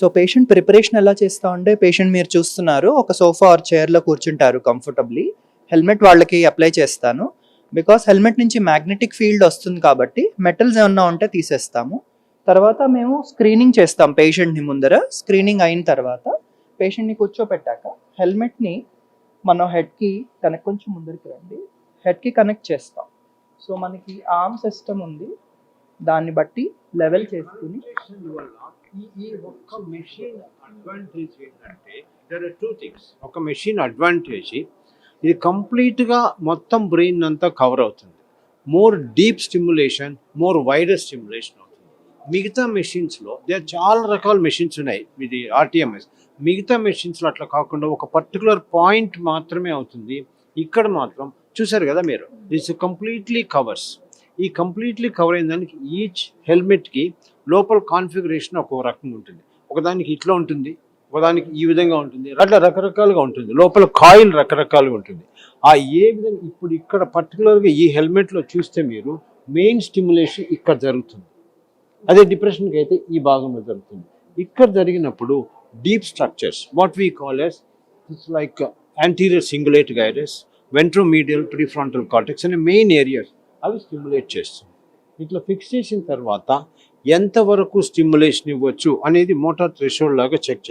So patient preparation ఎలా చేస్తామంటే patient మీరు చూస్తున్నారు ఒక సోఫా ఆర్ చైర్లో కూర్చుంటారు కంఫర్టబ్లీ. హెల్మెట్ వాళ్ళకి అప్లై చేస్తాను. బికాస్ హెల్మెట్ నుంచి మ్యాగ్నెటిక్ ఫీల్డ్ వస్తుంది కాబట్టి మెటల్స్ ఏమన్నా ఉంటే తీసేస్తాము. తర్వాత మేము స్క్రీనింగ్ చేస్తాం పేషెంట్ని ముందర. స్క్రీనింగ్ అయిన తర్వాత పేషెంట్ని కూర్చోపెట్టాక హెల్మెట్ని మనం హెడ్కి కనెక్ట్, కొంచెం ముందరికి రండి, హెడ్కి కనెక్ట్ చేస్తాం. సో మనకి ఆర్మ్ సిస్టమ్ ఉంది, దాన్ని బట్టి లెవెల్ చేసుకుని ఈ ఒక్క మెషిన్ అడ్వాంటేజ్ ఏంటంటే దర్ ఆర్ 2 థింగ్స్. ఒక మెషిన్ అడ్వాంటేజ్ ఇది కంప్లీట్గా మొత్తం బ్రెయిన్ అంతా కవర్ అవుతుంది. More deep stimulation, more wider stimulation అవుతుంది. మిగతా మెషిన్స్లో చాలా రకాల మెషిన్స్ ఉన్నాయి, ఇది ఆర్టీఎంఎస్. మిగతా మెషిన్స్లో అట్లా కాకుండా ఒక పర్టికులర్ పాయింట్ మాత్రమే అవుతుంది. ఇక్కడ మాత్రం చూసారు కదా మీరు, దిస్ కంప్లీట్లీ కవర్స్. ఈ కంప్లీట్లీ కవర్ అయిన దానికి ఈచ్ హెల్మెట్కి లోపల కాన్ఫిగరేషన్ ఒక రకంగా ఉంటుంది. ఒకదానికి ఇట్లా ఉంటుంది, ఒకదానికి ఈ విధంగా ఉంటుంది, అట్లా రకరకాలుగా ఉంటుంది. లోపల కాయిల్ రకరకాలుగా ఉంటుంది. ఆ ఏ విధంగా ఇప్పుడు ఇక్కడ పర్టికులర్గా ఈ హెల్మెట్లో చూస్తే మీరు మెయిన్ స్టిమ్యులేషన్ ఇక్కడ జరుగుతుంది. అదే డిప్రెషన్కి అయితే ఈ భాగంలో జరుగుతుంది. ఇక్కడ జరిగినప్పుడు deep structures what we call as like anterior cingulate gyrus, ventromedial prefrontal cortex అనే మెయిన్ ఏరియాస్ అవి స్టిమ్యులేట్ చేస్తుంది. ఇట్లా ఫిక్స్ చేసిన తర్వాత ఎంతవరకు స్టిమ్యులేషన్ ఇవ్వచ్చు అనేది మోటార్ థ్రెషోల్డ్ లాగా చెక్ చేస్తుంది.